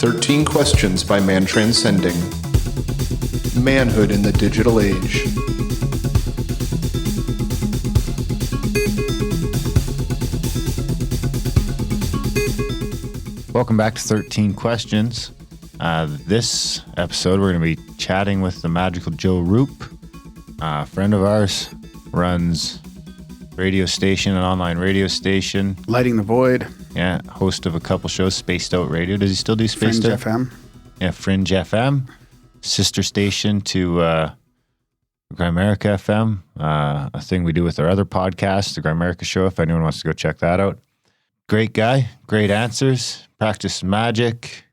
13 Questions by Man Transcending. Manhood in the Digital Age. Welcome back to 13 Questions. This episode, we're going to be chatting with the magical Joe Rupe, a friend of ours, runs radio station, an online radio station. Lighting the Void. Yeah, host of a couple shows, Spaced Out Radio. Does he still do Spaced Out? Fringe FM. Yeah, Fringe FM. Sister station to Grimerica FM, a thing we do with our other podcast, the Grimerica Show, if anyone wants to go check that out. Great guy, great answers, practice magic,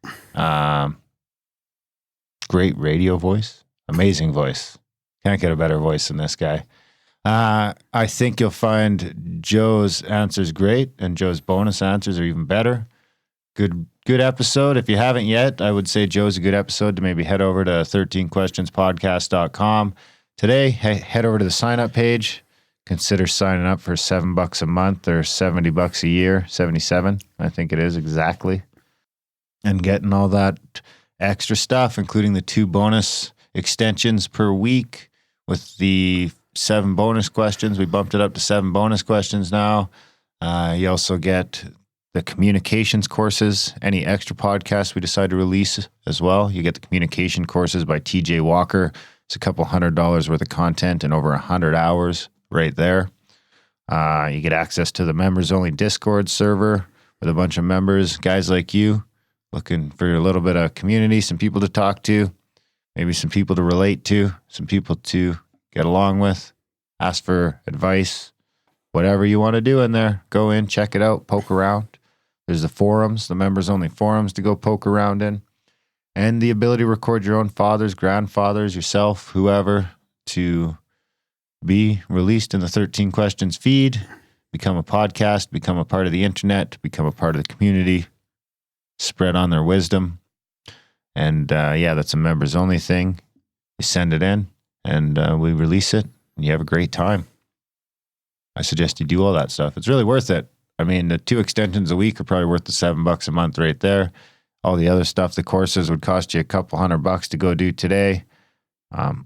great radio voice, amazing voice. Can't get a better voice than this guy. I think you'll find Joe's answers great, and Joe's bonus answers are even better. Good episode. If you haven't yet, I would say Joe's a good episode to maybe head over to 13questionspodcast.com. Today, head over to the sign-up page. Consider signing up for $7 a month or $70 a year, 77, I think it is exactly. And getting all that extra stuff, including the 2 bonus extensions per week with the 7 bonus questions. We bumped it up to 7 bonus questions now. You also get the communications courses, any extra podcasts we decide to release as well. You get the communication courses by TJ Walker. It's a couple $100 worth of content and over 100 hours right there. You get access to the members only Discord server with a bunch of members, guys like you, looking for a little bit of community, some people to talk to, maybe some people to relate to, some people to get along with, ask for advice, whatever you want to do in there. Go in, check it out, poke around. There's the forums, the members only forums to go poke around in, and the ability to record your own fathers, grandfathers, yourself, whoever, to be released in the 13 Questions feed, become a podcast, become a part of the internet, become a part of the community, spread on their wisdom. And that's a members only thing. You send it in and we release it and you have a great time. I suggest you do all that stuff. It's really worth it. I mean, the 2 extensions a week are probably worth the $7 a month right there. All the other stuff, the courses would cost you a couple $100 to go do today.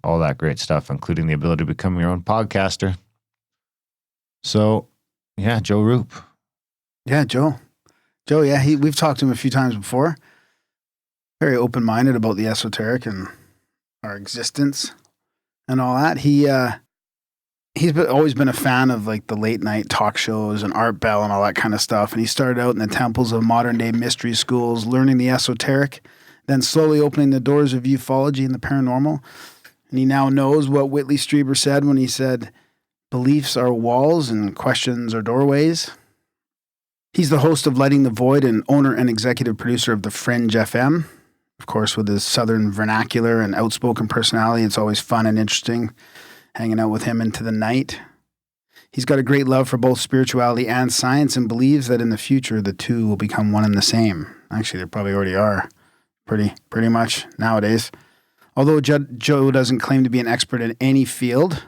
All that great stuff, including the ability to become your own podcaster. So, yeah, Joe Rupe. Yeah, Joe. Yeah, we've talked to him a few times before. Very open-minded about the esoteric and our existence and all that. He's always been a fan of like the late night talk shows and Art Bell and all that kind of stuff. And he started out in the temples of modern day mystery schools, learning the esoteric, then slowly opening the doors of ufology and the paranormal. And he now knows what Whitley Strieber said when he said, beliefs are walls and questions are doorways. He's the host of Lighting the Void and owner and executive producer of the Fringe FM. Of course, with his southern vernacular and outspoken personality, it's always fun and interesting hanging out with him into the night. He's got a great love for both spirituality and science and believes that in the future, the two will become one and the same. Actually, they probably already are pretty much nowadays. Although Joe doesn't claim to be an expert in any field,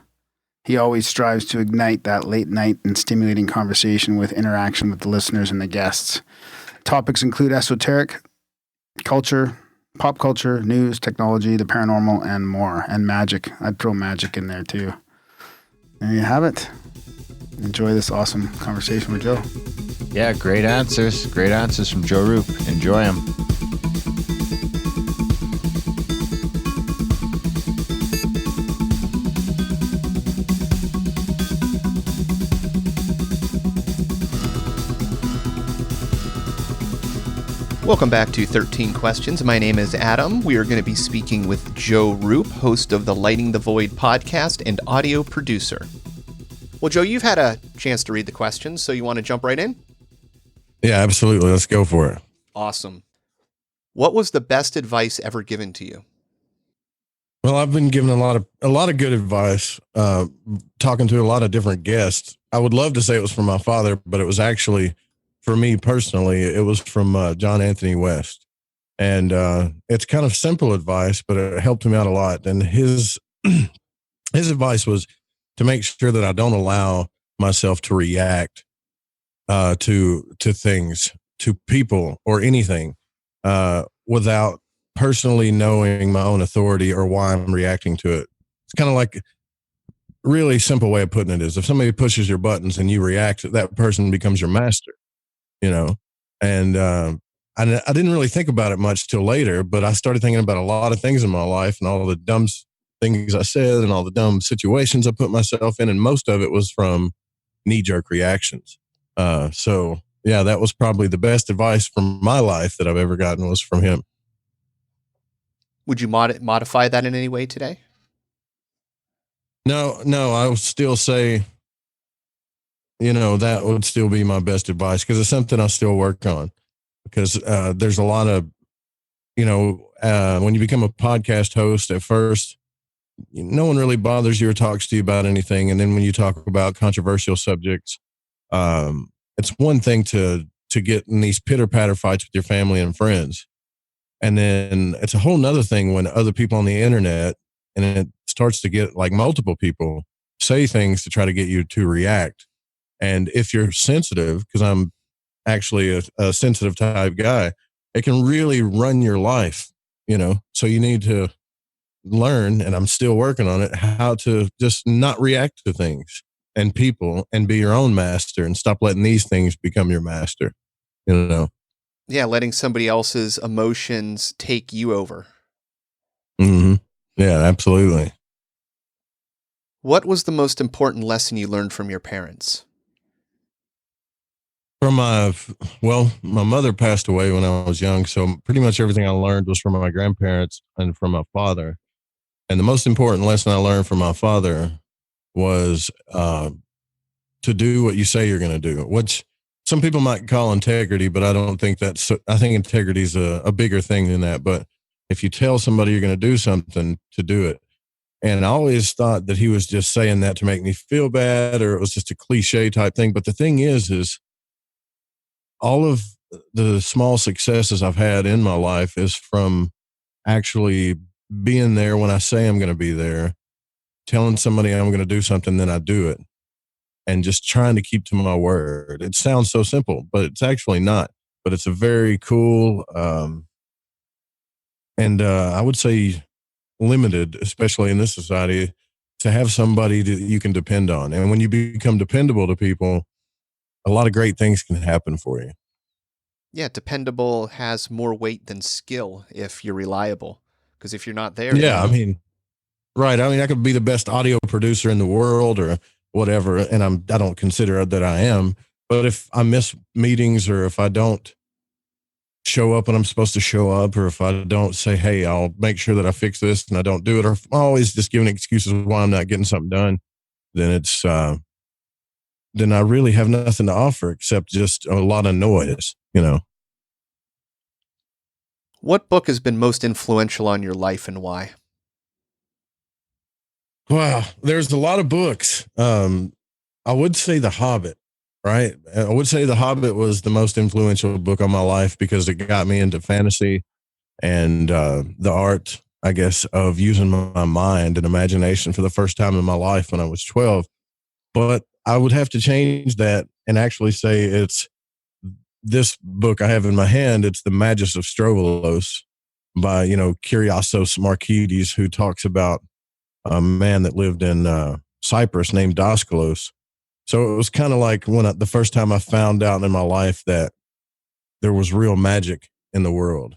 he always strives to ignite that late night and stimulating conversation with interaction with the listeners and the guests. Topics include esoteric, culture, pop culture, news, technology, the paranormal, and more. And magic. I'd throw magic in there too. There you have it. Enjoy this awesome conversation with Joe. Yeah, great answers. Great answers from Joe Rupe. Enjoy them. Welcome back to 13 Questions. My name is Adam. We are going to be speaking with Joe Rupe, host of the Lighting the Void podcast and audio producer. Well, Joe, you've had a chance to read the questions, so you want to jump right in? Yeah, absolutely. Let's go for it. Awesome. What was the best advice ever given to you? Well, I've been given a lot of good advice, talking to a lot of different guests. I would love to say it was from my father, but it was actually, for me personally, it was from John Anthony West. And it's kind of simple advice, but it helped him out a lot. And his advice was to make sure that I don't allow myself to react to things, to people or anything without personally knowing my own authority or why I'm reacting to it. It's kind of like, really simple way of putting it is, if somebody pushes your buttons and you react, that person becomes your master, you know? And I didn't really think about it much till later, but I started thinking about a lot of things in my life and all the dumb things I said and all the dumb situations I put myself in. And most of it was from knee-jerk reactions. So yeah, that was probably the best advice from my life that I've ever gotten was from him. Would you modify that in any way today? No, I would still say, that would still be my best advice because it's something I still work on. Because there's a lot of, when you become a podcast host at first, no one really bothers you or talks to you about anything. And then when you talk about controversial subjects, it's one thing to get in these pitter-patter fights with your family and friends. And then it's a whole nother thing when other people on the internet, and it starts to get like multiple people say things to try to get you to react. And if you're sensitive, because I'm actually a sensitive type guy, it can really run your life, so you need to learn, and I'm still working on it, how to just not react to things and people and be your own master and stop letting these things become your master, Yeah, letting somebody else's emotions take you over. Mm-hmm. Yeah, absolutely. What was the most important lesson you learned from your parents? From my mother passed away when I was young, so pretty much everything I learned was from my grandparents and from my father. And the most important lesson I learned from my father was to do what you say you're going to do, which some people might call integrity, but I don't think that's, I think integrity is a bigger thing than that. But if you tell somebody you're going to do something, to do it. And I always thought that he was just saying that to make me feel bad, or it was just a cliche type thing. But the thing is all of the small successes I've had in my life is from actually being there when I say I'm going to be there, telling somebody I'm going to do something, then I do it, and just trying to keep to my word. It sounds so simple, but it's actually not. But it's a very cool, and I would say limited, especially in this society, to have somebody that you can depend on. And when you become dependable to people, a lot of great things can happen for you. Yeah, dependable has more weight than skill if you're reliable. Because if you're not there, Yeah, I mean, right. I mean, I could be the best audio producer in the world or whatever, and I don't consider that I am. But if I miss meetings, or if I don't show up when I'm supposed to show up, or if I don't say, hey, I'll make sure that I fix this, and I don't do it, or if I'm always just giving excuses why I'm not getting something done, then it's then I really have nothing to offer except just a lot of noise, What book has been most influential on your life and why? Wow, there's a lot of books. I would say The Hobbit, right? I would say The Hobbit was the most influential book on my life because it got me into fantasy and the art, I guess, of using my mind and imagination for the first time in my life when I was 12. But I would have to change that and actually say it's this book I have in my hand. It's The Magus of Strovolos by, Kyriakos Markides, who talks about a man that lived in Cyprus named Daskalos. So it was kind of like the first time I found out in my life that there was real magic in the world.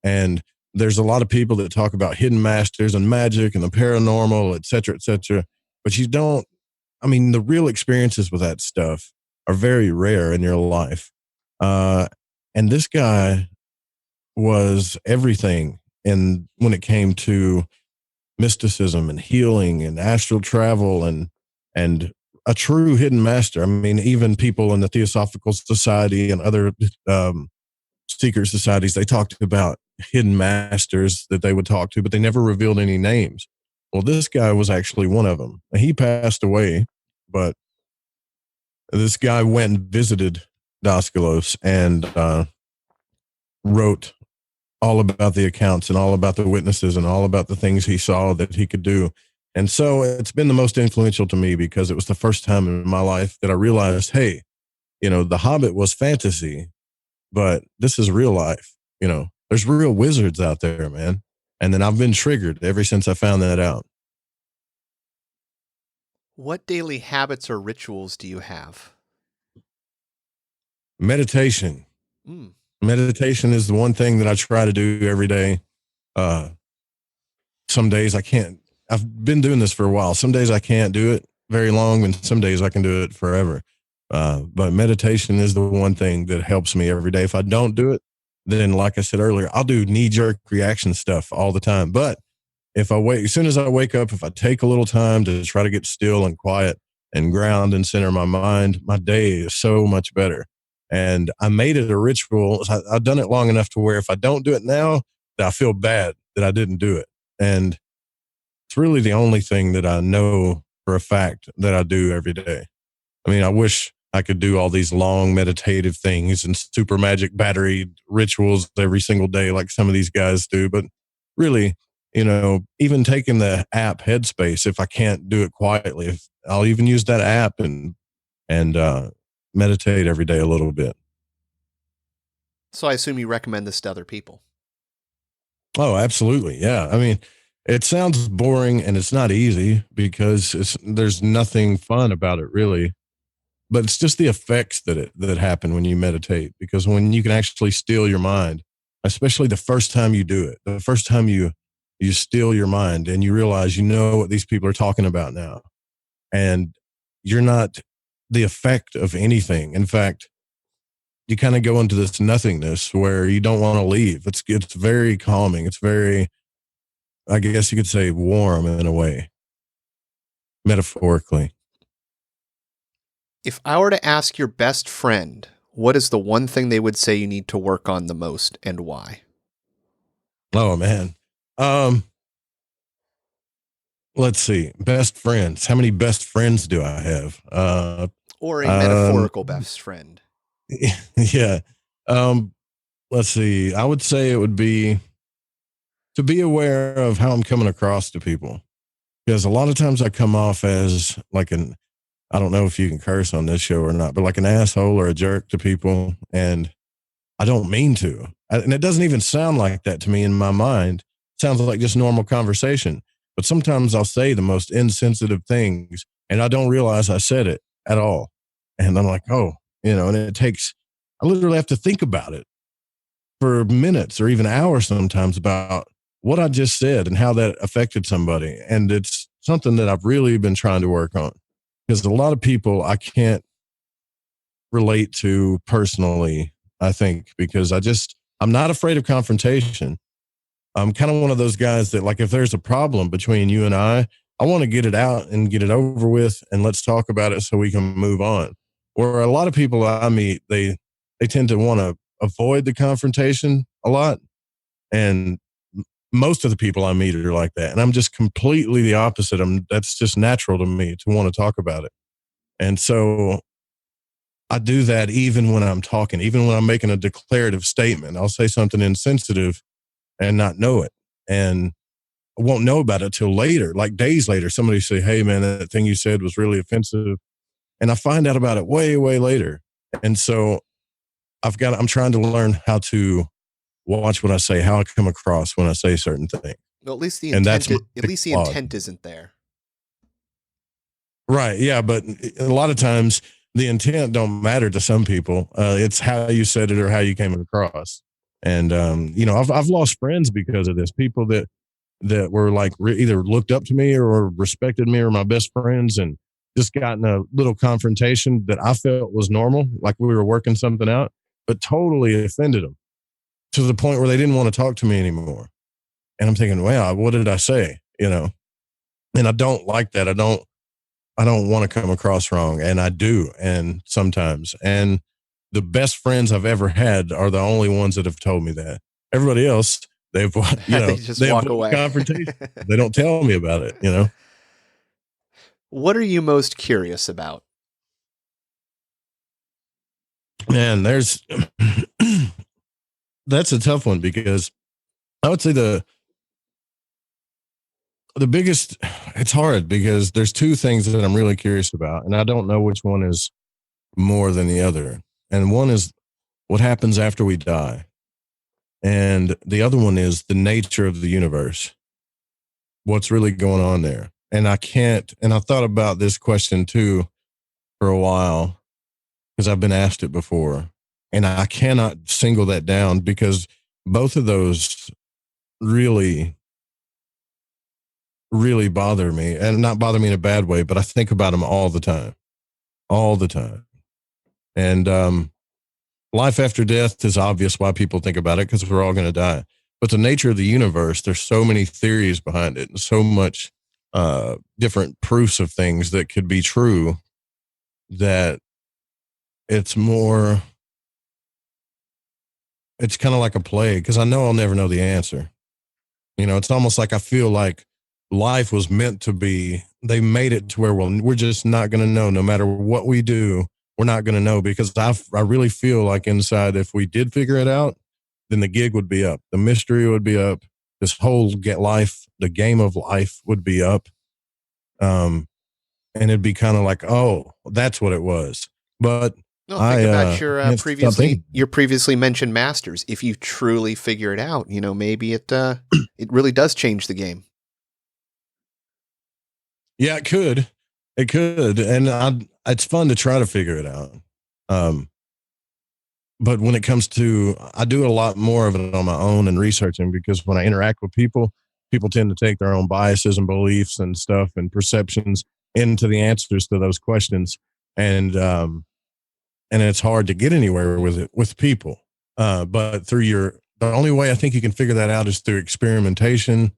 And there's a lot of people that talk about hidden masters and magic and the paranormal, et cetera, et cetera. But the real experiences with that stuff are very rare in your life. And this guy was everything. And when it came to mysticism and healing and astral travel and a true hidden master. I mean, even people in the Theosophical Society and other secret societies, they talked about hidden masters that they would talk to, but they never revealed any names. Well, this guy was actually one of them. He passed away, but this guy went and visited Daskalos and wrote all about the accounts and all about the witnesses and all about the things he saw that he could do. And so it's been the most influential to me because it was the first time in my life that I realized, hey, The Hobbit was fantasy, but this is real life, There's real wizards out there, man. And then I've been triggered ever since I found that out. What daily habits or rituals do you have? Meditation. Mm. Meditation is the one thing that I try to do every day. Some days I can't. I've been doing this for a while. Some days I can't do it very long, and some days I can do it forever. But meditation is the one thing that helps me every day. If I don't do it, then like I said earlier, I'll do knee-jerk reaction stuff all the time. But if I wait, as soon as I wake up, if I take a little time to try to get still and quiet and ground and center my mind, my day is so much better. And I made it a ritual. I've done it long enough to where if I don't do it now, I feel bad that I didn't do it. And it's really the only thing that I know for a fact that I do every day. I mean, I wish I could do all these long meditative things and super magic battery rituals every single day like some of these guys do. But really, even taking the app Headspace, if I can't do it quietly, if I'll even use that app and meditate every day a little bit. So I assume you recommend this to other people. Oh, absolutely. Yeah. I mean, it sounds boring and it's not easy because there's nothing fun about it really, but it's just the effects that happen when you meditate, because when you can actually still your mind, especially the first time you do it, the first time you still your mind and you realize, what these people are talking about now, and you're not the effect of anything. In fact, you kind of go into this nothingness where you don't want to leave. It's very calming. It's very, I guess you could say, warm in a way, metaphorically. If I were to ask your best friend, what is the one thing they would say you need to work on the most and why? Oh, man. Let's see. Best friends. How many best friends do I have? Or a metaphorical best friend. Yeah. Let's see. I would say it would be to be aware of how I'm coming across to people, because a lot of times I come off as like I don't know if you can curse on this show or not, but like an asshole or a jerk to people. And I don't mean to. And it doesn't even sound like that to me in my mind. It sounds like just normal conversation. But sometimes I'll say the most insensitive things and I don't realize I said it at all. And I'm like, oh, and I literally have to think about it for minutes or even hours sometimes about what I just said and how that affected somebody. And it's something that I've really been trying to work on, because a lot of people I can't relate to personally, I think, because I'm not afraid of confrontation. I'm kind of one of those guys that, like, if there's a problem between you and I want to get it out and get it over with, and let's talk about it so we can move on. Or a lot of people I meet, they tend to want to avoid the confrontation a lot. And most of the people I meet are like that. And I'm just completely the opposite. That's just natural to me to want to talk about it. And so I do that even when I'm talking, even when I'm making a declarative statement. I'll say something insensitive and not know it. And I won't know about it till later, like days later. Somebody say, hey, man, that thing you said was really offensive. And I find out about it way, way later. And so I'm trying to learn how to watch what I say, how I come across when I say certain things. Well, at least the intent, intent isn't there. Right. Yeah. But a lot of times the intent don't matter to some people. It's how you said it or how you came across. And, I've lost friends because of this. People that were like either looked up to me or respected me or my best friends, and just got in a little confrontation that I felt was normal, like we were working something out, but totally offended them to the point where they didn't want to talk to me anymore. And I'm thinking, wow, what did I say? And I don't like that. I don't want to come across wrong. And I do. And sometimes, and the best friends I've ever had are the only ones that have told me that. Everybody else, they've, they just walk away. Confrontation. They don't tell me about it, What are you most curious about? Man, that's a tough one, because I would say the biggest, it's hard because there's two things that I'm really curious about, and I don't know which one is more than the other. And one is what happens after we die. And the other one is the nature of the universe. What's really going on there? And I thought about this question too for a while because I've been asked it before. And I cannot single that down because both of those really, really bother me, and not bother me in a bad way, but I think about them all the time. And life after death is obvious why people think about it because we're all going to die. But the nature of the universe, there's so many theories behind it and so much different proofs of things that could be true that it's kind of like a plague because I know I'll never know the answer. It's almost like I feel like life was meant to be, they made it to where we're just not going to know. No matter what we do, we're not going to know because I really feel like inside, if we did figure it out, then the gig would be up. The mystery would be up. This whole the game of life would be up. And it'd be kind of like, oh, that's what it was. But no, think about your previously mentioned masters. If you truly figure it out, maybe it really does change the game. Yeah, it could. And it's fun to try to figure it out. But when it comes to, I do a lot more of it on my own and researching because when I interact with people tend to take their own biases and beliefs and stuff and perceptions into the answers to those questions. And it's hard to get anywhere with it with people. But the only way I think you can figure that out is through experimentation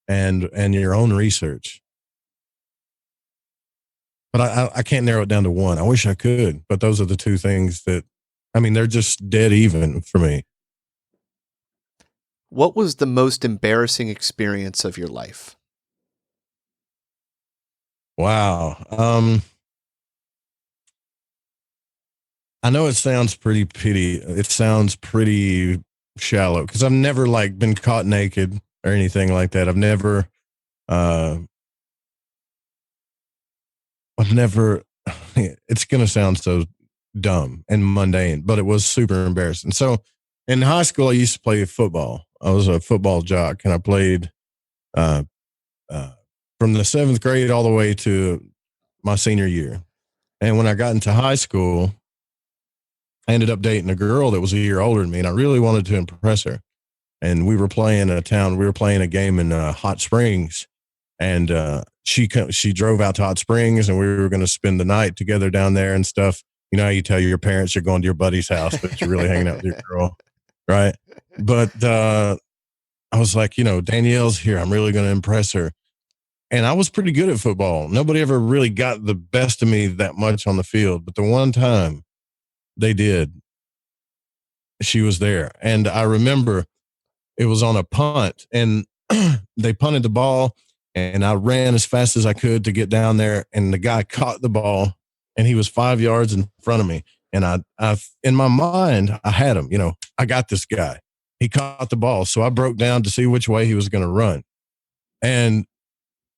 and your own research. But I can't narrow it down to one. I wish I could, but those are the two things that, they're just dead even for me. What was the most embarrassing experience of your life? Wow. I know it sounds pretty petty. It sounds pretty shallow because I've never been caught naked or anything like that. I've never, it's going to sound so dumb and mundane, but it was super embarrassing. So in high school, I used to play football. I was a football jock and I played from the 7th grade all the way to my senior year. And when I got into high school, I ended up dating a girl that was a year older than me and I really wanted to impress her. And we were playing a game in Hot Springs. And she drove out to Hot Springs and we were going to spend the night together down there and stuff. You know how you tell your parents you're going to your buddy's house, but you're really hanging out with your girl, right? But I was like, Danielle's here. I'm really going to impress her. And I was pretty good at football. Nobody ever really got the best of me that much on the field. But the one time they did, she was there. And I remember it was on a punt and they punted the ball. And I ran as fast as I could to get down there. And the guy caught the ball and he was 5 yards in front of me. And I in my mind, I had him, I got this guy. He caught the ball. So I broke down to see which way he was going to run. And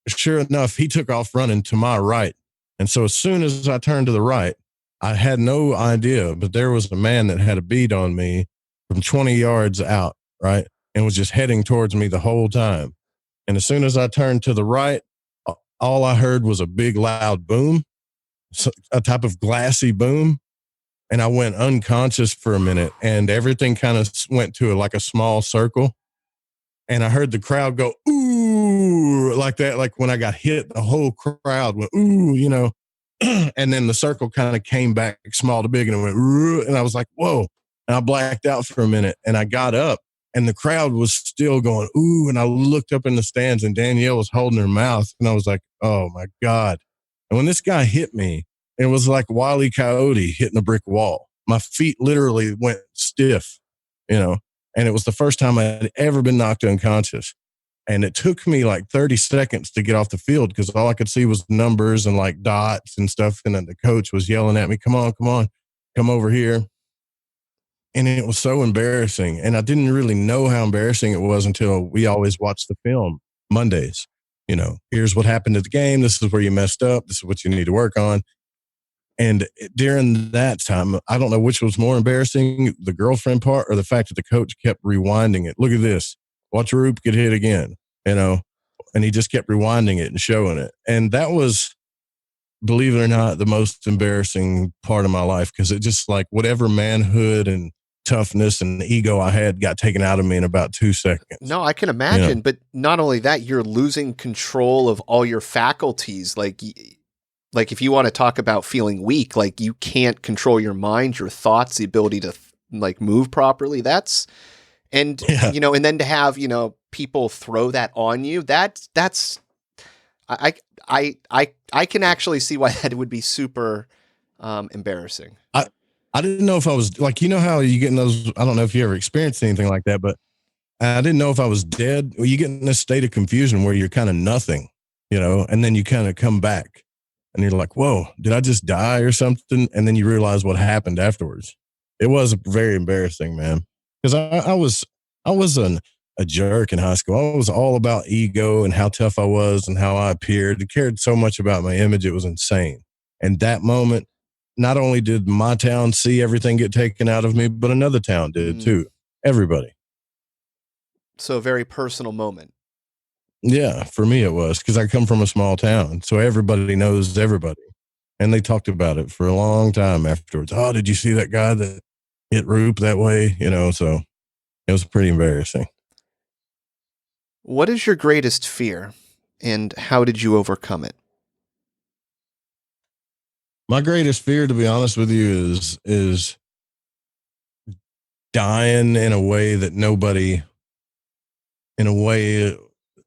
sure enough, he took off running to my right. And so as soon as I turned to the right, I had no idea, but there was a man that had a bead on me from 20 yards out, right? And was just heading towards me the whole time. And as soon as I turned to the right, all I heard was a big loud boom, a type of glassy boom. And I went unconscious for a minute and everything kind of went to a small circle. And I heard the crowd go, ooh, like that. Like when I got hit, the whole crowd went, ooh, and then the circle kind of came back small to big and it went, ooh, and I was like, whoa. And I blacked out for a minute and I got up. And the crowd was still going, ooh. And I looked up in the stands and Danielle was holding her mouth. And I was like, oh my God. And when this guy hit me, it was like Wile E. Coyote hitting a brick wall. My feet literally went stiff, and it was the first time I had ever been knocked unconscious. And it took me 30 seconds to get off the field because all I could see was numbers and dots and stuff. And then the coach was yelling at me, come on, come over here. And it was so embarrassing. And I didn't really know how embarrassing it was until we always watched the film Mondays. Here's what happened at the game. This is where you messed up. This is what you need to work on. And during that time, I don't know which was more embarrassing, the girlfriend part or the fact that the coach kept rewinding it. Look at this. Watch Rupe get hit again, and he just kept rewinding it and showing it. And that was, believe it or not, the most embarrassing part of my life, because it just like whatever manhood and toughness and ego I had got taken out of me in about 2 seconds. No, I can imagine. But not only that, you're losing control of all your faculties. Like if you want to talk about feeling weak, like you can't control your mind, your thoughts, the ability to like move properly. And then to have, people throw that on you, I can actually see why that would be super embarrassing. I didn't know if I was like, how you get in those, I don't know if you ever experienced anything like that, but I didn't know if I was dead. Or you get in this state of confusion where you're kind of nothing, and then you kind of come back. And you're like, whoa, did I just die or something? And then you realize what happened afterwards. It was very embarrassing, man. Because I was a jerk in high school. I was all about ego and how tough I was and how I appeared. I cared so much about my image. It was insane. And that moment, not only did my town see everything get taken out of me, but another town did too. Everybody. So a very personal moment. Yeah, for me it was, because I come from a small town, so everybody knows everybody. And they talked about it for a long time afterwards. Oh, did you see that guy that hit Rupe that way? So it was pretty embarrassing. What is your greatest fear, and how did you overcome it? My greatest fear, to be honest with you, is dying in a way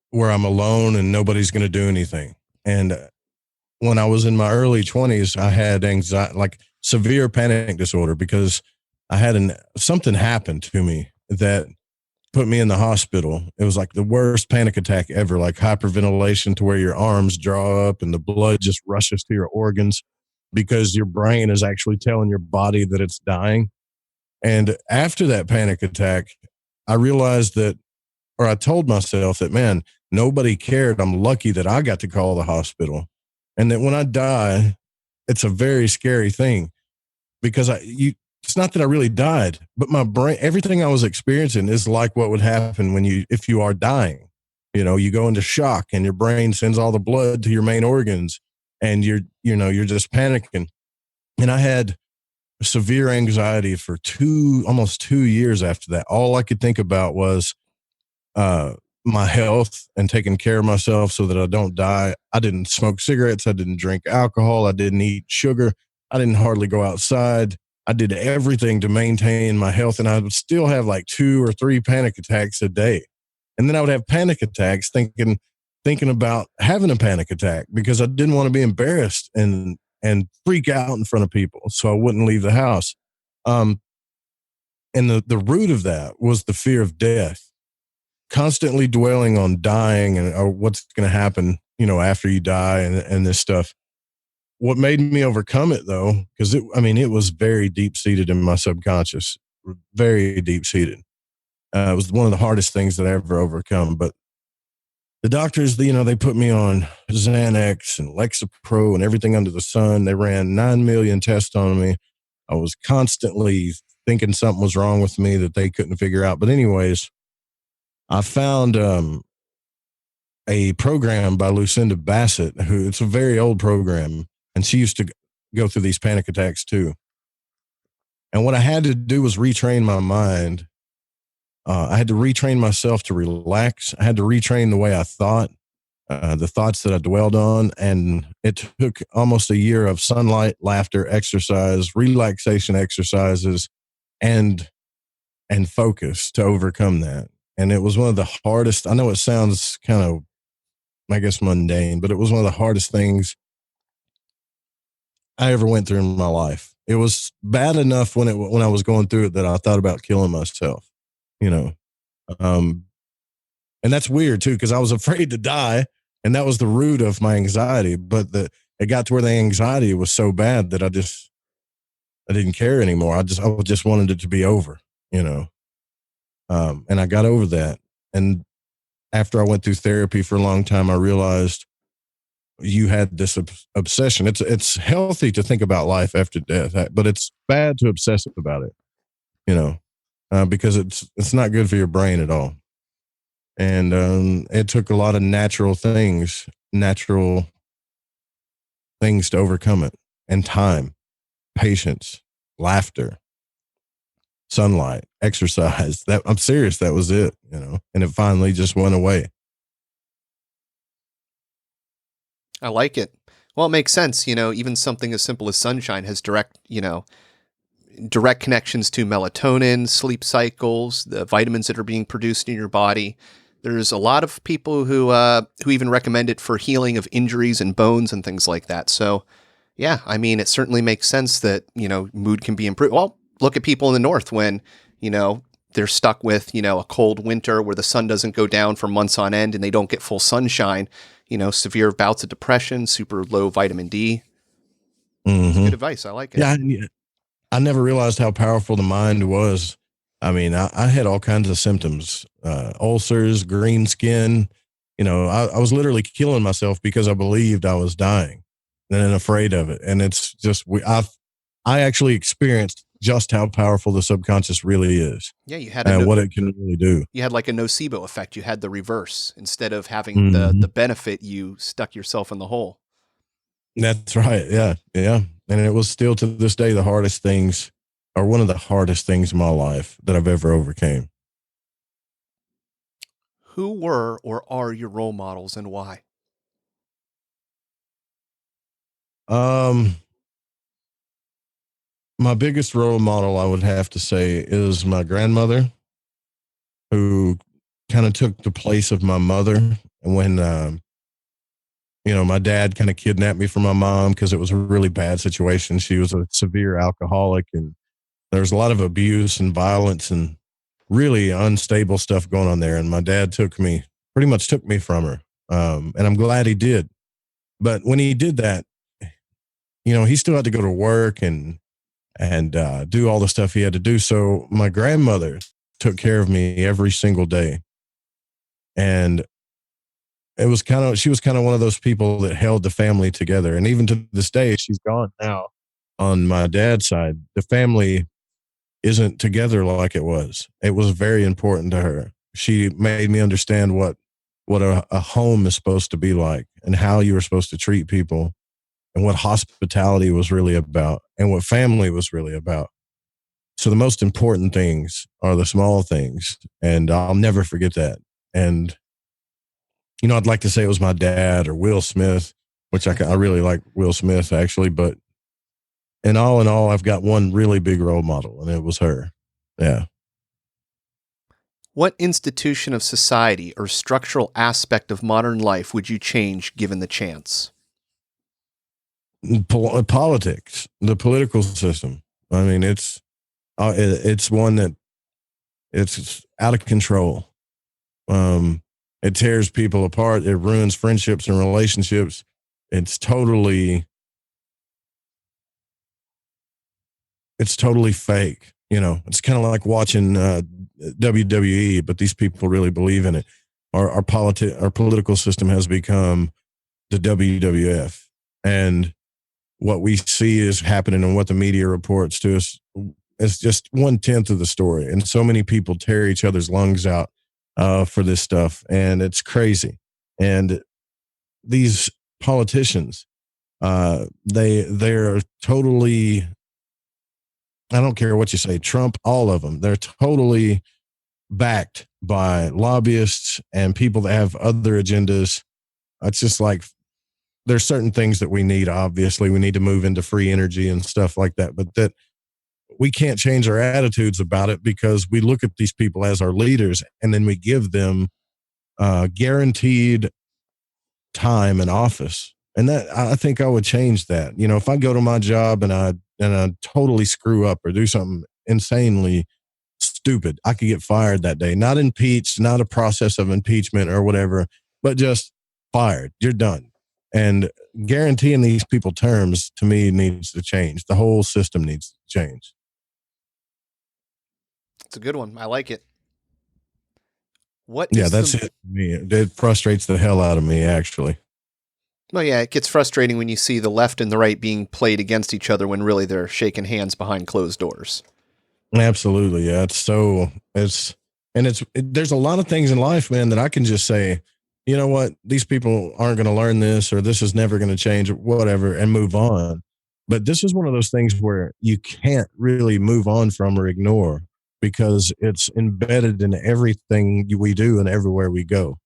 where I'm alone and nobody's going to do anything. And when I was in my early 20s, I had anxiety, like severe panic disorder, because I had something happened to me that put me in the hospital. It was like the worst panic attack ever, like hyperventilation to where your arms draw up and the blood just rushes to your organs because your brain is actually telling your body that it's dying. And after that panic attack, I realized that, or I told myself that, man, nobody cared. I'm lucky that I got to call the hospital. And that when I die, it's a very scary thing, because it's not that I really died, but my brain, everything I was experiencing is like what would happen if you are dying. You go into shock and your brain sends all the blood to your main organs and you're just panicking. And I had severe anxiety for almost 2 years after that. All I could think about was, my health and taking care of myself so that I don't die. I didn't smoke cigarettes. I didn't drink alcohol. I didn't eat sugar. I didn't hardly go outside. I did everything to maintain my health, and I would still have like 2 or 3 panic attacks a day. And then I would have panic attacks thinking about having a panic attack, because I didn't want to be embarrassed and freak out in front of people. So I wouldn't leave the house. And the root of that was the fear of death. Constantly dwelling on dying or what's going to happen, after you die and this stuff. What made me overcome it, though, because it was very deep seated in my subconscious, very deep seated. It was one of the hardest things that I ever overcome. But the doctors, they put me on Xanax and Lexapro and everything under the sun. They ran 9 million tests on me. I was constantly thinking something was wrong with me that they couldn't figure out. But anyways, I found a program by Lucinda Bassett, it's a very old program, and she used to go through these panic attacks too. And what I had to do was retrain my mind. I had to retrain myself to relax. I had to retrain the way I thought, the thoughts that I dwelled on. And it took almost a year of sunlight, laughter, exercise, relaxation exercises, and focus to overcome that. And it was one of the hardest. I know it sounds kind of, I guess, mundane, but it was one of the hardest things I ever went through in my life. It was bad enough when I was going through it that I thought about killing myself, and that's weird too, because I was afraid to die, and that was the root of my anxiety. But it got to where the anxiety was so bad that I didn't care anymore. I just wanted it to be over, and I got over that. And after I went through therapy for a long time, I realized, you had this obsession. It's healthy to think about life after death, but it's bad to obsess about it, because it's not good for your brain at all. And it took a lot of natural things to overcome it, and time, patience, laughter, sunlight, exercise. That I'm serious, that was it, and it finally just went away. I like it. Well, it makes sense. Even something as simple as sunshine has direct connections to melatonin, sleep cycles, the vitamins that are being produced in your body. There's a lot of people who even recommend it for healing of injuries and bones and things like that. So, yeah, I mean, it certainly makes sense that, mood can be improved. Well, look at people in the north when, they're stuck with, a cold winter where the sun doesn't go down for months on end and they don't get full sunshine, severe bouts of depression, super low vitamin D. Mm-hmm. Good advice. I like it. Yeah, I never realized how powerful the mind was. I mean, I had all kinds of symptoms, ulcers, green skin. I was literally killing myself because I believed I was dying and afraid of it. And it's just, I actually experienced just how powerful the subconscious really is. Yeah, you had what it can really do. You had like a nocebo effect. You had the reverse. Instead of having the benefit, you stuck yourself in the hole. That's right. Yeah. Yeah. And it was still to this day the hardest things, or one of the hardest things in my life that I've ever overcame. Who were or are your role models and why? My biggest role model, I would have to say, is my grandmother, who kind of took the place of my mother. And when, my dad kind of kidnapped me from my mom because it was a really bad situation. She was a severe alcoholic, and there was a lot of abuse and violence and really unstable stuff going on there. And my dad pretty much took me from her. And I'm glad he did. But when he did that, he still had to go to work and do all the stuff he had to do. So my grandmother took care of me every single day. And she was kind of one of those people that held the family together. And even to this day, she's gone now. On my dad's side, the family isn't together like it was. It was very important to her. She made me understand what a home is supposed to be like, and how you were supposed to treat people, and what hospitality was really about, and what family was really about. So the most important things are the small things, and I'll never forget that. And, I'd like to say it was my dad or Will Smith, which I really like Will Smith, actually. But in all, I've got one really big role model, and it was her. Yeah. What institution of society or structural aspect of modern life would you change given the chance? Politics, the political system. I mean, it's one that it's out of control. It tears people apart. It ruins friendships and relationships. It's totally fake. It's kind of like watching WWE, but these people really believe in it. Our political system has become the WWF, and what we see is happening and what the media reports to us is just 1/10 of the story. And so many people tear each other's lungs out for this stuff, and it's crazy. And these politicians, they're totally, I don't care what you say, Trump, all of them, they're totally backed by lobbyists and people that have other agendas. It's just like, there's certain things that we need. Obviously, we need to move into free energy and stuff like that, but that we can't change our attitudes about it, because we look at these people as our leaders, and then we give them guaranteed time in office. And that, I think I would change that. If I go to my job and I totally screw up or do something insanely stupid, I could get fired that day. Not impeached, not a process of impeachment or whatever, but just fired. You're done. And guaranteeing these people terms, to me, needs to change. The whole system needs to change. It's a good one. I like it. That's it for me. It frustrates the hell out of me, actually. Well, yeah, it gets frustrating when you see the left and the right being played against each other when really they're shaking hands behind closed doors. Absolutely. Yeah. There's a lot of things in life, man, that I can just say, you know what, these people aren't going to learn this, or this is never going to change, or whatever, and move on. But this is one of those things where you can't really move on from or ignore, because it's embedded in everything we do and everywhere we go.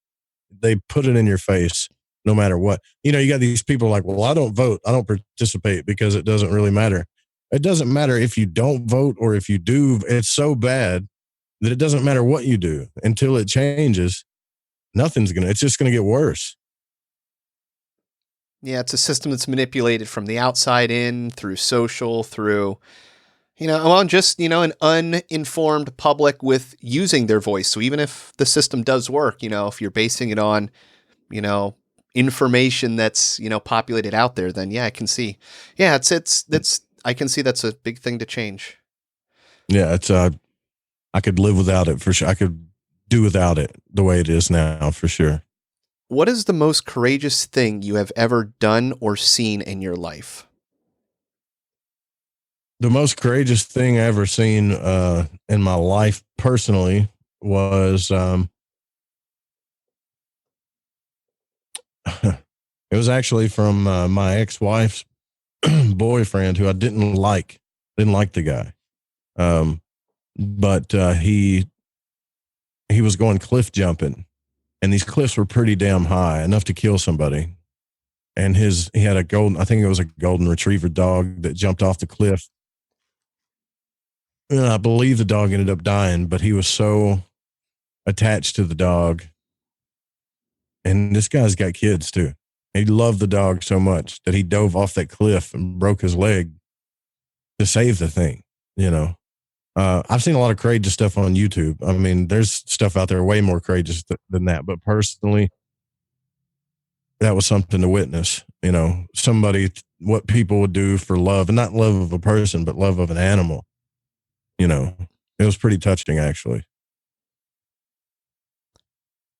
They put it in your face no matter what. You know, you got these people like, well, I don't vote, I don't participate because it doesn't really matter. It doesn't matter if you don't vote or if you do. It's so bad that it doesn't matter what you do until it changes. It's just going to get worse. Yeah, it's a system that's manipulated from the outside in, through social, through, just, an uninformed public with using their voice. So even if the system does work, if you're basing it on, information that's, populated out there, then yeah, I can see. Yeah, I can see that's a big thing to change. Yeah, I could live without it for sure. I could do without it the way it is now for sure. What is the most courageous thing you have ever done or seen in your life? The most courageous thing I ever seen in my life personally was it was actually from my ex-wife's boyfriend, who I didn't like the guy. But he was going cliff jumping, and these cliffs were pretty damn high, enough to kill somebody. And he had I think it was a golden retriever dog that jumped off the cliff. And I believe the dog ended up dying, but he was so attached to the dog. And this guy's got kids too. He loved the dog so much that he dove off that cliff and broke his leg to save the thing, I've seen a lot of courageous stuff on YouTube. I mean, there's stuff out there way more courageous than that. But personally, that was something to witness, what people would do for love, and not love of a person, but love of an animal. It was pretty touching, actually.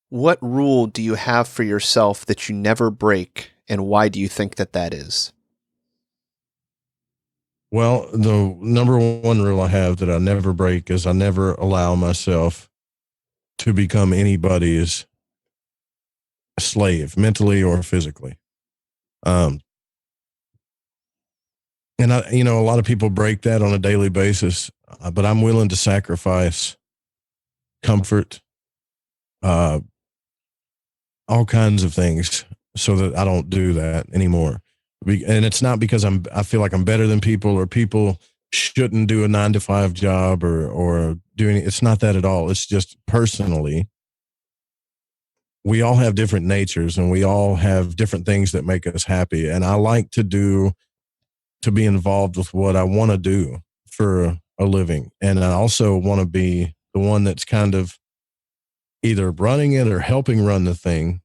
What rule do you have for yourself that you never break, and why do you think that is? Well, the number one rule I have that I never break is I never allow myself to become anybody's slave, mentally or physically. And a lot of people break that on a daily basis, but I'm willing to sacrifice comfort, all kinds of things so that I don't do that anymore. And it's not because I feel like I'm better than people, or people shouldn't do a 9-to-5 job or doing it. It's not that at all. It's just personally, we all have different natures and we all have different things that make us happy. And I like to be involved with what I want to do for a living. And I also want to be the one that's kind of either running it or helping run the thing.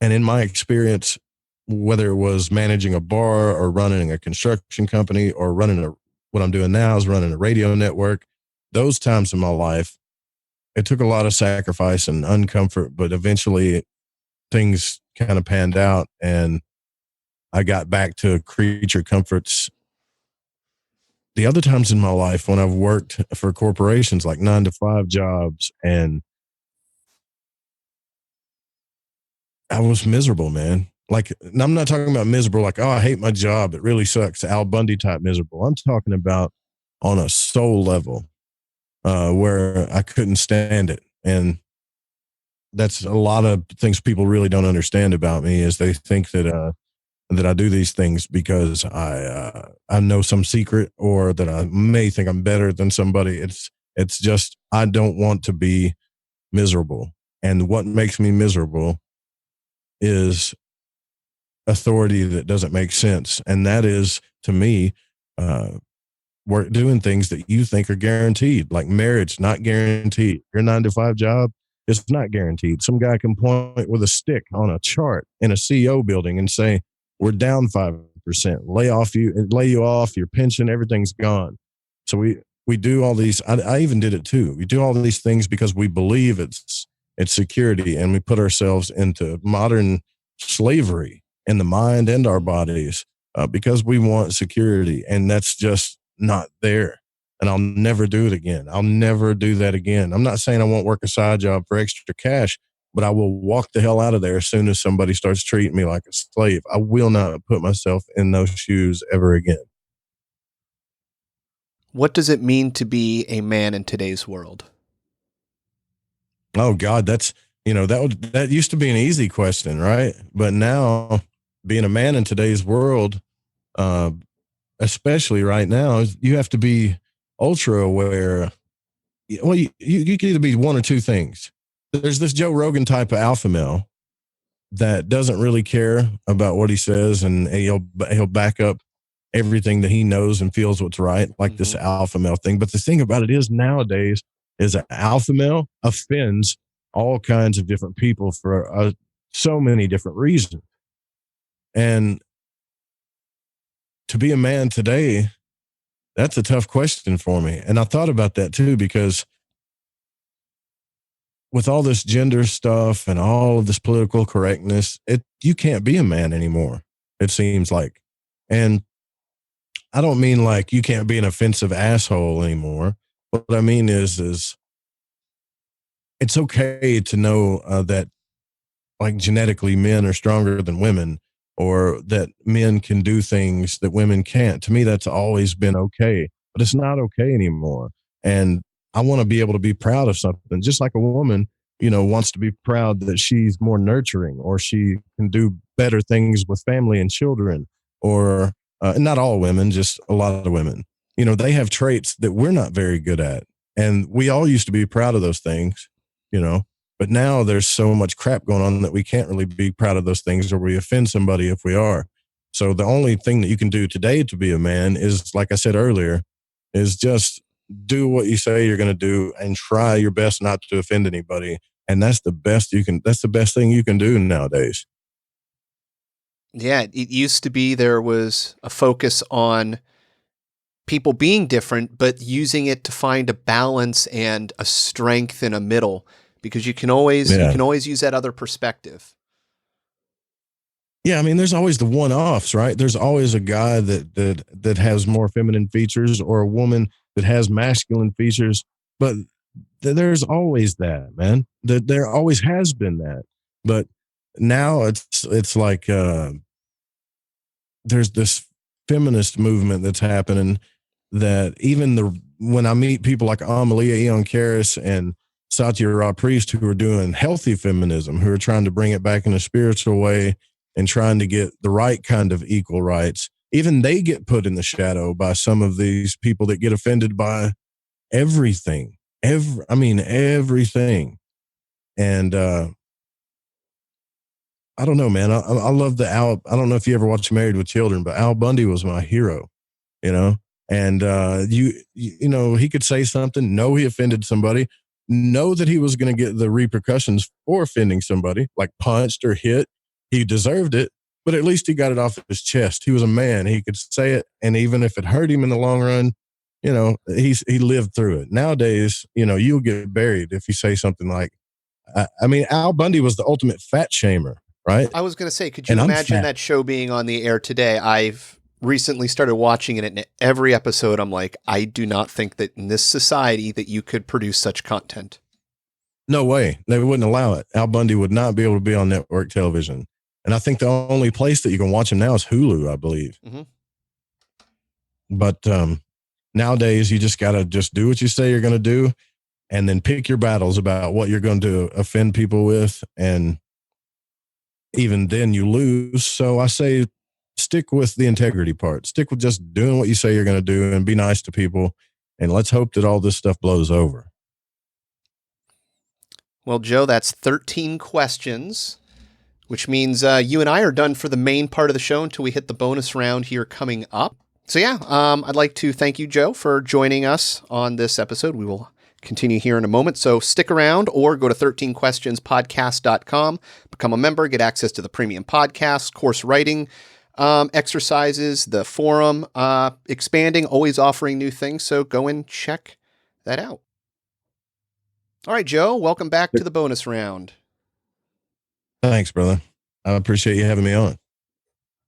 And in my experience, whether it was managing a bar or running a construction company or what I'm doing now is running a radio network, those times in my life, it took a lot of sacrifice and uncomfort, but eventually things kind of panned out and I got back to creature comforts. The other times in my life when I've worked for corporations, like 9-to-5 jobs, and I was miserable, man. Like, I'm not talking about miserable, like, oh, I hate my job, it really sucks, Al Bundy type miserable. I'm talking about on a soul level, where I couldn't stand it. And that's a lot of things people really don't understand about me, is they think that I do these things because I know some secret, or that I may think I'm better than somebody. It's just, I don't want to be miserable. And what makes me miserable is authority that doesn't make sense. And that is, to me, we're doing things that you think are guaranteed, like marriage, not guaranteed. Your 9-to-5 job is not guaranteed. Some guy can point with a stick on a chart in a CEO building and say, we're down 5%, lay you off, your pension, everything's gone. So we do all these, I even did it too. We do all these things because we believe it's security, and we put ourselves into modern slavery in the mind and our bodies because we want security. And that's just not there. And I'll never do it again. I'll never do that again. I'm not saying I won't work a side job for extra cash, but I will walk the hell out of there as soon as somebody starts treating me like a slave. I will not put myself in those shoes ever again. What does it mean to be a man in today's world? Oh God, that used to be an easy question, right? But now being a man in today's world, especially right now, you have to be ultra aware. Well, you can either be one or two things. There's this Joe Rogan type of alpha male that doesn't really care about what he says, and he'll back up everything that he knows and feels what's right, like this alpha male thing. But the thing about it is nowadays is an alpha male offends all kinds of different people for so many different reasons. And to be a man today, that's a tough question for me. And I thought about that too, because with all this gender stuff and all of this political correctness, you can't be a man anymore, it seems like. And I don't mean like you can't be an offensive asshole anymore. What I mean is it's okay to know that like genetically men are stronger than women, or that men can do things that women can't. To me, that's always been okay, but it's not okay anymore. And I want to be able to be proud of something, just like a woman, wants to be proud that she's more nurturing, or she can do better things with family and children, or not all women, just a lot of women. They have traits that we're not very good at. And we all used to be proud of those things, but now there's so much crap going on that we can't really be proud of those things, or we offend somebody if we are. So the only thing that you can do today to be a man is, like I said earlier, is just do what you say you're going to do and try your best not to offend anybody. And that's the best thing you can do nowadays. Yeah, it used to be there was a focus on people being different, but using it to find a balance and a strength in a middle, because you can always use that other perspective. Yeah, I mean, there's always the one-offs, right? There's always a guy that has more feminine features, or a woman that has masculine features, but there's always that, man. There always has been that, but now it's like there's this feminist movement that's happening that even when I meet people like Amalia Eon Karis and Satya Ra Priest, who are doing healthy feminism, who are trying to bring it back in a spiritual way and trying to get the right kind of equal rights, even they get put in the shadow by some of these people that get offended by everything. Everything. And I don't know, man. I love I don't know if you ever watched Married with Children, but Al Bundy was my hero, and he could say something, know he offended somebody, know that he was going to get the repercussions for offending somebody, like punched or hit. He deserved it, but at least he got it off his chest. He was a man. He could say it, and even if it hurt him in the long run, he lived through it. Nowadays, you'll get buried if you say something like, Al Bundy was the ultimate fat shamer, right? I was going to say, could you imagine that show being on the air today? I've recently started watching it, and every episode I'm like, I do not think that in this society that you could produce such content. No way. They wouldn't allow it. Al Bundy would not be able to be on network television. And I think the only place that you can watch him now is Hulu, I believe. Mm-hmm. But nowadays, you just got to just do what you say you're going to do, and then pick your battles about what you're going to offend people with. And even then you lose. So I say, stick with the integrity part. Stick with just doing what you say you're going to do and be nice to people. And let's hope that all this stuff blows over. Well, Joe, that's 13 questions, which means you and I are done for the main part of the show until we hit the bonus round here coming up. So yeah, I'd like to thank you, Joe, for joining us on this episode. We will continue here in a moment. So stick around, or go to 13questionspodcast.com, become a member, get access to the premium podcast, course writing exercises, the forum expanding, always offering new things. So go and check that out. All right, Joe, welcome back to the bonus round. Thanks, brother. I appreciate you having me on.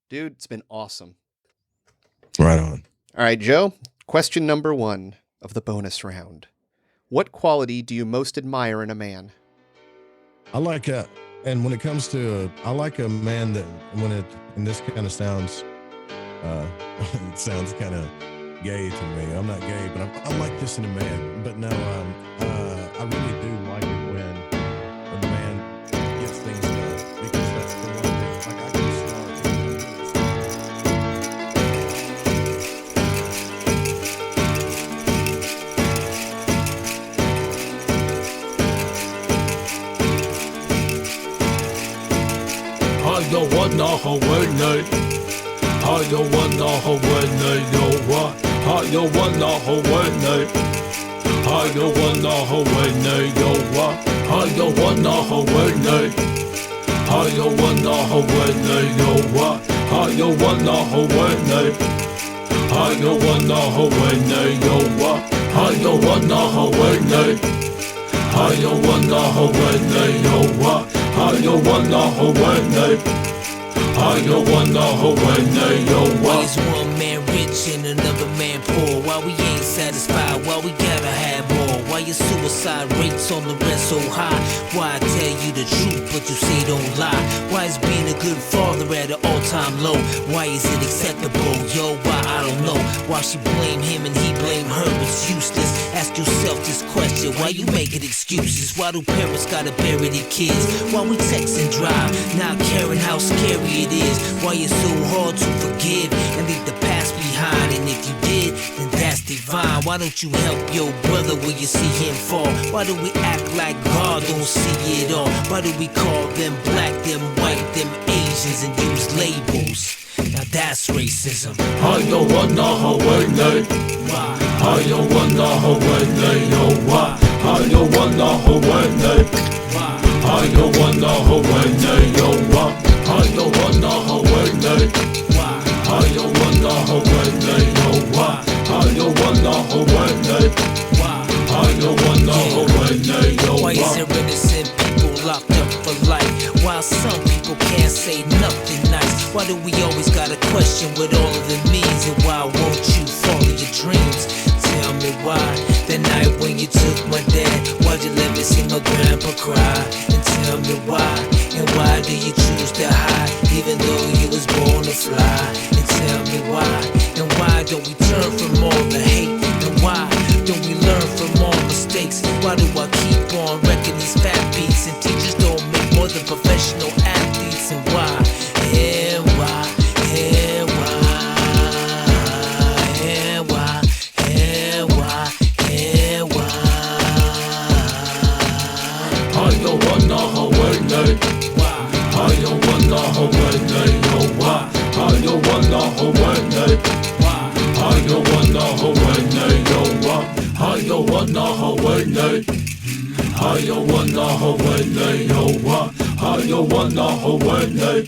Dude, it's been awesome. Right on. All right, Joe, question number 1 of the bonus round. What quality do you most admire in a man? I like and when it comes to, I like a man that and this kind of sounds, it sounds kind of gay to me. I'm not gay, but I like this in a man. But no, I really do like it when a man gets things done, because that's the one thing. Like I can I don't wanna hold night. I don't wanna hold night. No what? I don't wanna hold night. I don't wanna hold night. No what? I don't wanna hold night. I don't wanna hold night. No what? I don't wanna hold night. I don't wanna hold night. No what? I don't wanna hold night. I don't wanna hold night. No what? I don't wanna hold night. I don't wanna hold night. No what? Why is one man rich and another man poor? Why we ain't satisfied? Why we gotta have more? Why your suicide rates on the rest so high? Why I tell you the truth but you say don't lie? Why is being a good father at an all-time low? Why is it acceptable? Yo, why I don't know. Why she blame him and he blame her? It's useless. Ask yourself this question. Why you making excuses? Why do parents gotta bury their kids? Why we text and drive, not caring how scary it is? Why it's so hard to forgive and leave the past behind? And if you did, then that's divine. Why don't you help your brother when you see him fall? Why do we act like God don't see it all? Why do we call them black, them white, them Asians and use labels? Now that's racism. I don't wanna hold night. Why? I don't wanna hold night. No why? I don't wanna hold night. Why? I don't wanna hold night. No why? I don't wanna hold night. Why? I don't wanna hold night. No why? I don't wanna hold night. Why? I don't wanna hold night. No Why is why? there innocent people locked up for life, while some people can't say nothing nice? Why do we always gotta question what all of it means? And why won't you follow your dreams? Tell me why. The night when you took my dad, why'd you let me see my grandpa cry? And tell me why. And why do you choose to hide, even though you was born to fly? And tell me why. And why don't we turn from all the hate? And why don't we learn from all mistakes? Why do I keep on wrecking these fat beats? And teachers don't make more than professional athletes? And why? And why? And why? And why? And why? And why? I don't wanna hold night. I don't wanna hold night. No why? I don't wanna hold night. I don't wanna hold night. No why? I don't wanna hold night. I don't wanna hold night. No why? I don't wanna hold night.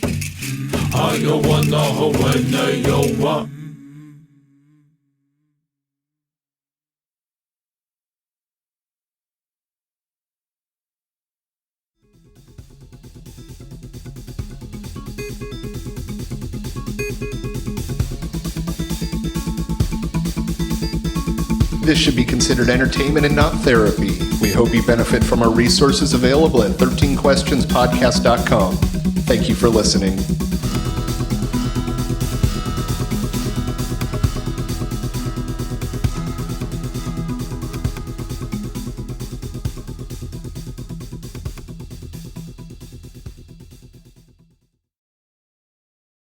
I don't wanna hold night. No why? This should be considered entertainment and not therapy. We hope you benefit from our resources available at 13questionspodcast.com. Thank you for listening.